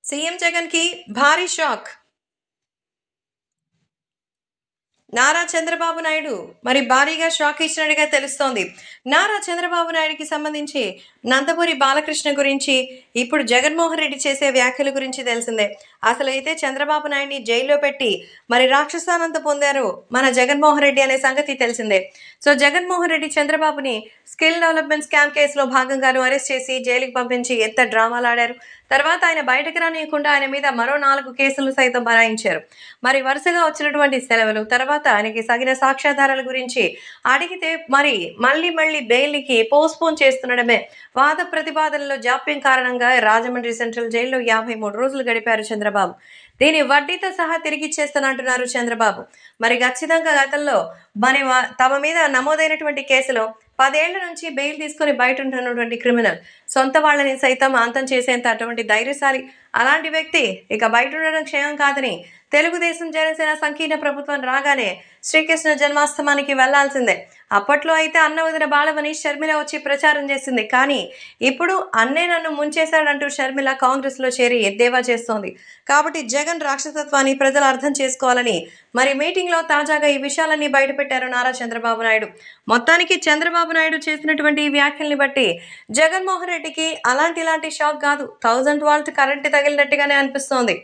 CM జగన్‌కి భారీ shock. Nara Chandrababu Naidu మరి భారీగా షాక్ ఇచ్చినట్టుగా తెలుస్తోంది. నారా చంద్రబాబు నాయుడికి సంబంధించి నందమూరి బాలకృష్ణ గురించి, ఇప్పుడు జగన్మోహన్ రెడ్డి చేసే వ్యాఖ్యల గురించి తెలిసిందే. అసలైతే చంద్రబాబు నాయుడిని జైల్లో పెట్టి మరి రాక్షసానంత పొందారు మన జగన్మోహన్ రెడ్డి అనే సంగతి తెలిసిందే. సో జగన్మోహన్ రెడ్డి చంద్రబాబుని స్కిల్ డెవలప్మెంట్ స్కామ్ కేసులో భాగంగాను అరెస్ట్ చేసి జైలుకి పంపించి ఎంత డ్రామాలాడారు. తర్వాత ఆయన బయటకు రానియకుండా ఆయన మీద మరో 4 కేసులు సైతం బనాయించారు. మరి వరుసగా వచ్చినటువంటి సెలవులు, తర్వాత ఆయనకి తగిన సాక్ష్యాధారాల గురించి అడిగితే మరి మళ్ళీ బెయిల్‌కి పోస్ట్‌పోన్ చేస్తుండడమే, వాద ప్రతిపాదనలో జాప్యం కారణంగా రాజమండ్రి సెంట్రల్ జైల్లో 53 రోజులు గడిపారు చంద్రబాబు. దీని వడ్డీతో సహా తిరిగిచ్చేస్తానంటున్నారు చంద్రబాబు. మరి ఖచ్చితంగా గతంలో తమ మీద నమోదైనటువంటి కేసులో 10 ఏళ్ల నుంచి బెయిల్ తీసుకొని బయట ఉంటున్నటువంటి క్రిమినల్, సొంత వాళ్ళని సైతం అంతం చేసేంత అటువంటి ధైర్యశాలి. అలాంటి వ్యక్తి ఇక బయట ఉండడం క్షేమం కాదని తెలుగుదేశం జనసేన సంకీర్ణ ప్రభుత్వం రాగానే శ్రీకృష్ణ జన్మాష్టమానికి వెళ్లాల్సిందే. అప్పట్లో అయితే అన్న వదిన బాలమని షర్మిల వచ్చి ప్రచారం చేసింది. కానీ ఇప్పుడు అన్నే నన్ను ముంచేశాడంటూ షర్మిల కాంగ్రెస్లో చేరి ఎద్దేవా చేస్తోంది. కాబట్టి జగన్ రాక్షసత్వాన్ని ప్రజలు అర్థం చేసుకోవాలని మరి మీటింగ్లో తాజాగా ఈ విషయాలన్నీ బయటపెట్టారు నారా చంద్రబాబు నాయుడు. మొత్తానికి చంద్రబాబు నాయుడు చేసినటువంటి ఈ వ్యాఖ్యల్ని బట్టి జగన్మోహన్ రెడ్డికి ఇలాంటి షాక్ కాదు, 1000 వాల్ట్ కరెంట్ తగిలినట్టుగానే అనిపిస్తోంది.